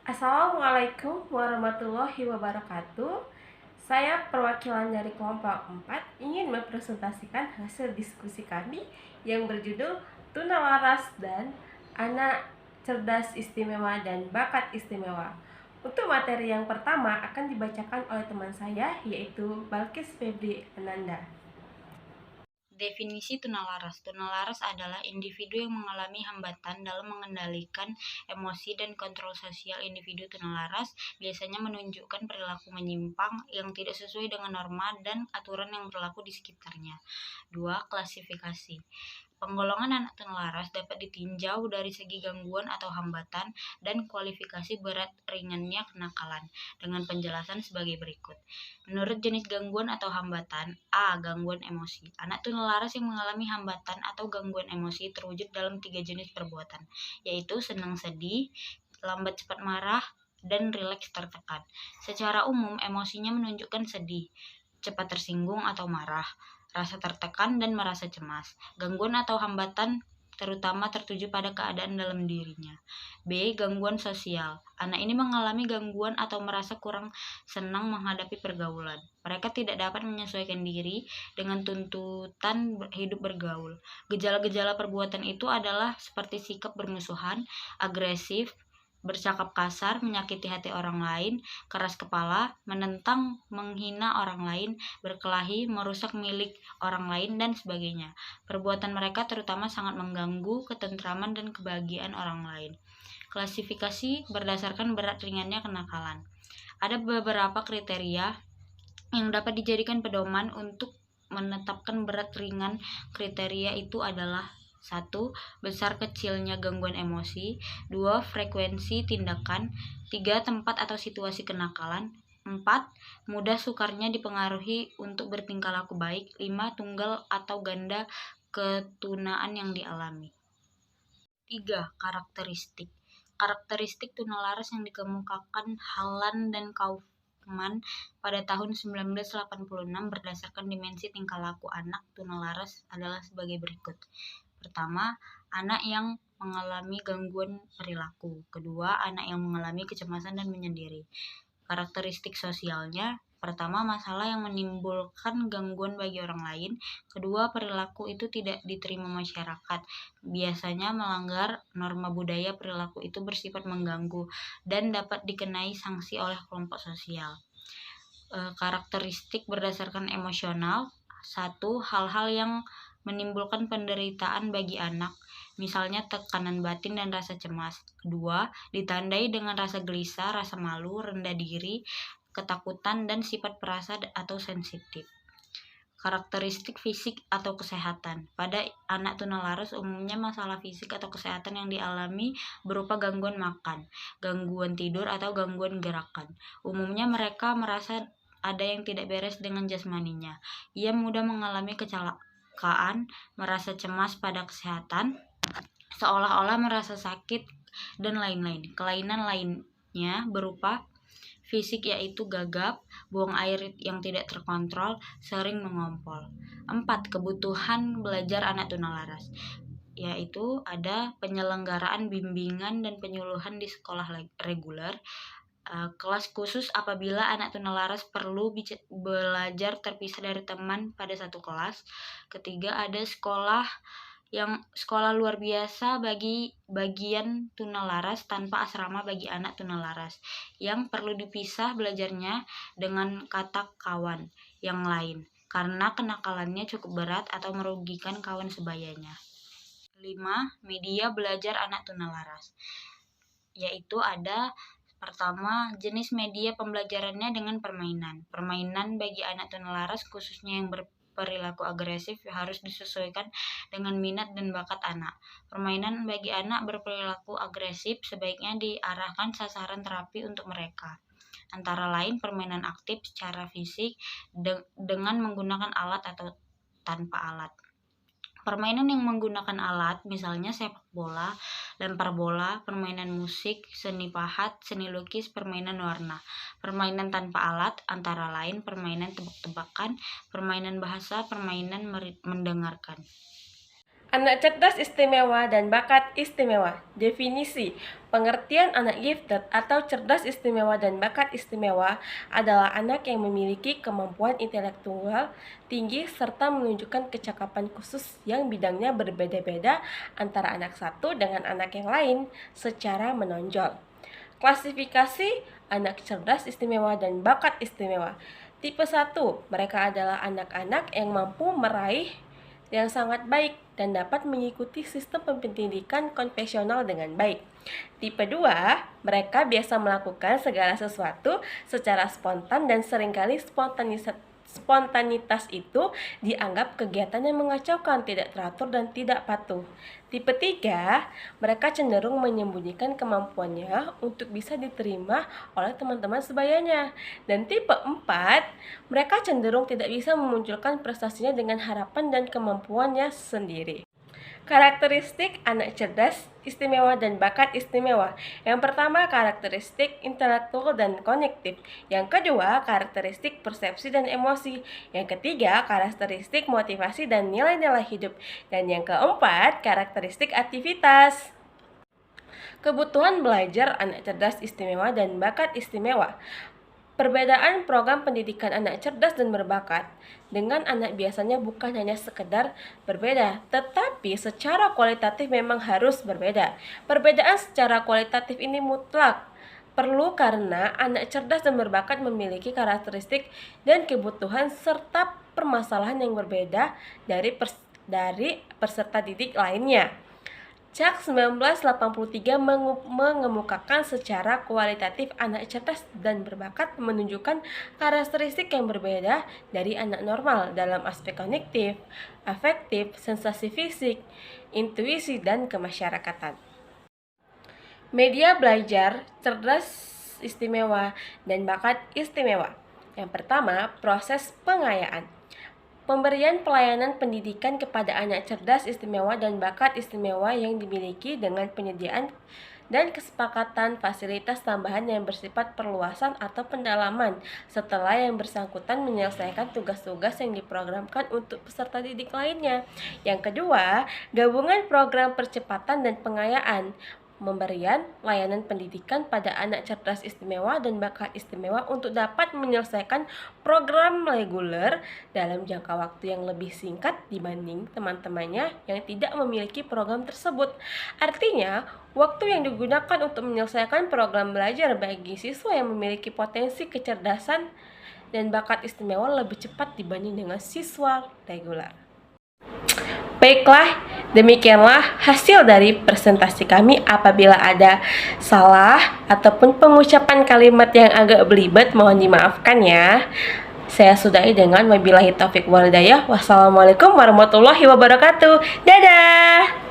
Assalamualaikum warahmatullahi wabarakatuh. Saya perwakilan dari kelompok 4 ingin mempresentasikan hasil diskusi kami yang berjudul Tuna Laras dan Anak Cerdas Istimewa dan Bakat Istimewa. Untuk materi yang pertama akan dibacakan oleh teman saya, yaitu Balkis Febri Ananda. Definisi tunalaras. Tunalaras adalah individu yang mengalami hambatan dalam mengendalikan emosi dan kontrol sosial. Individu tunalaras biasanya menunjukkan perilaku menyimpang yang tidak sesuai dengan norma dan aturan yang berlaku di sekitarnya. 2. Klasifikasi. Penggolongan anak tunalaras dapat ditinjau dari segi gangguan atau hambatan dan kualifikasi berat ringannya kenakalan dengan penjelasan sebagai berikut. Menurut jenis gangguan atau hambatan, A. Gangguan emosi. Anak tunalaras yang mengalami hambatan atau gangguan emosi terwujud dalam 3 jenis perbuatan, yaitu senang sedih, lambat cepat marah, dan rileks tertekan. Secara umum, emosinya menunjukkan sedih, cepat tersinggung atau marah, rasa tertekan, dan merasa cemas. Gangguan atau hambatan terutama tertuju pada keadaan dalam dirinya. B. Gangguan sosial. Anak ini mengalami gangguan atau merasa kurang senang menghadapi pergaulan. Mereka tidak dapat menyesuaikan diri dengan tuntutan hidup bergaul. Gejala-gejala perbuatan itu adalah seperti sikap bermusuhan, agresif, bercakap kasar, menyakiti hati orang lain, keras kepala, menentang, menghina orang lain, berkelahi, merusak milik orang lain, dan sebagainya. Perbuatan mereka terutama sangat mengganggu ketentraman dan kebahagiaan orang lain. Klasifikasi berdasarkan berat ringannya kenakalan. Ada beberapa kriteria yang dapat dijadikan pedoman untuk menetapkan berat ringan. Kriteria itu adalah: 1. Besar kecilnya gangguan emosi. 2. Frekuensi tindakan. 3. Tempat atau situasi kenakalan. 4. Mudah sukarnya dipengaruhi untuk bertingkah laku baik. 5. Tunggal atau ganda ketunaan yang dialami. 3. Karakteristik. Karakteristik tunalaras yang dikemukakan Hallan dan Kaufman pada tahun 1986 berdasarkan dimensi tingkah laku anak tunalaras adalah sebagai berikut. Pertama, anak yang mengalami gangguan perilaku. Kedua, anak yang mengalami kecemasan dan menyendiri. Karakteristik sosialnya: pertama, masalah yang menimbulkan gangguan bagi orang lain. Kedua, perilaku itu tidak diterima masyarakat, biasanya melanggar norma budaya. Perilaku itu bersifat mengganggu dan dapat dikenai sanksi oleh kelompok sosial. Karakteristik berdasarkan emosional: 1. Hal-hal yang menimbulkan penderitaan bagi anak, misalnya tekanan batin dan rasa cemas. Kedua, ditandai dengan rasa gelisah, rasa malu, rendah diri, ketakutan, dan sifat perasa atau sensitif. Karakteristik fisik atau kesehatan. Pada anak tunalaras umumnya masalah fisik atau kesehatan yang dialami berupa gangguan makan, gangguan tidur, atau gangguan gerakan. Umumnya mereka merasa ada yang tidak beres dengan jasmaninya. Ia mudah mengalami kecelakaan, merasa cemas pada kesehatan, seolah-olah merasa sakit, dan lain-lain. Kelainan lainnya berupa fisik, yaitu gagap, buang air yang tidak terkontrol, sering mengompol. 4. Kebutuhan belajar anak tunalaras, yaitu ada penyelenggaraan bimbingan dan penyuluhan di sekolah reguler, kelas khusus apabila anak tunalaras perlu belajar terpisah dari teman pada satu kelas. Ketiga, ada sekolah luar biasa bagi bagian tunalaras tanpa asrama bagi anak tunalaras yang perlu dipisah belajarnya dengan kata kawan yang lain karena kenakalannya cukup berat atau merugikan kawan sebayanya. 5. Media belajar anak tunalaras, yaitu ada: pertama, jenis media pembelajarannya dengan permainan. Permainan bagi anak tunalaras, khususnya yang berperilaku agresif, harus disesuaikan dengan minat dan bakat anak. Permainan bagi anak berperilaku agresif sebaiknya diarahkan sasaran terapi untuk mereka. Antara lain permainan aktif secara fisik dengan menggunakan alat atau tanpa alat. Permainan yang menggunakan alat, misalnya sepak bola, lempar bola, permainan musik, seni pahat, seni lukis, permainan warna. Permainan tanpa alat antara lain permainan tebak-tebakan, permainan bahasa, permainan mendengarkan. Anak cerdas istimewa dan bakat istimewa. Definisi: pengertian anak gifted atau cerdas istimewa dan bakat istimewa adalah anak yang memiliki kemampuan intelektual tinggi serta menunjukkan kecakapan khusus yang bidangnya berbeda-beda antara anak satu dengan anak yang lain secara menonjol. Klasifikasi anak cerdas istimewa dan bakat istimewa. Tipe 1, mereka adalah anak-anak yang mampu meraih yang sangat baik dan dapat mengikuti sistem pendidikan konvensional dengan baik. Tipe 2, mereka biasa melakukan segala sesuatu secara spontan dan seringkali spontanitas itu dianggap kegiatan yang mengacaukan, tidak teratur dan tidak patuh. Tipe 3, mereka cenderung menyembunyikan kemampuannya untuk bisa diterima oleh teman-teman sebayanya. Dan tipe 4, mereka cenderung tidak bisa memunculkan prestasinya dengan harapan dan kemampuannya sendiri. Karakteristik anak cerdas istimewa dan bakat istimewa. Yang pertama, karakteristik intelektual dan kognitif. Yang kedua, karakteristik persepsi dan emosi. Yang ketiga, karakteristik motivasi dan nilai-nilai hidup. Dan yang keempat, karakteristik aktivitas. Kebutuhan belajar anak cerdas istimewa dan bakat istimewa. Perbedaan program pendidikan anak cerdas dan berbakat dengan anak biasanya bukan hanya sekedar berbeda, tetapi secara kualitatif memang harus berbeda. Perbedaan secara kualitatif ini mutlak perlu karena anak cerdas dan berbakat memiliki karakteristik dan kebutuhan serta permasalahan yang berbeda dari peserta didik lainnya. Cak 1983 mengemukakan secara kualitatif anak cerdas dan berbakat menunjukkan karakteristik yang berbeda dari anak normal dalam aspek kognitif, afektif, sensasi fisik, intuisi, dan kemasyarakatan. Media belajar cerdas istimewa dan bakat istimewa. Yang pertama, proses pengayaan. Pemberian pelayanan pendidikan kepada anak cerdas istimewa dan bakat istimewa yang dimiliki dengan penyediaan dan kesepakatan fasilitas tambahan yang bersifat perluasan atau pendalaman setelah yang bersangkutan menyelesaikan tugas-tugas yang diprogramkan untuk peserta didik lainnya. Yang kedua, gabungan program percepatan dan pengayaan. Pemberian layanan pendidikan pada anak cerdas istimewa dan bakat istimewa untuk dapat menyelesaikan program reguler dalam jangka waktu yang lebih singkat dibanding teman-temannya yang tidak memiliki program tersebut. Artinya, waktu yang digunakan untuk menyelesaikan program belajar bagi siswa yang memiliki potensi kecerdasan dan bakat istimewa lebih cepat dibanding dengan siswa reguler. Baiklah, demikianlah hasil dari presentasi kami. Apabila ada salah ataupun pengucapan kalimat yang agak belibet, mohon dimaafkan ya. Saya sudahi dengan wabillahi taufiq wal hidayah. Wassalamualaikum warahmatullahi wabarakatuh. Dadah.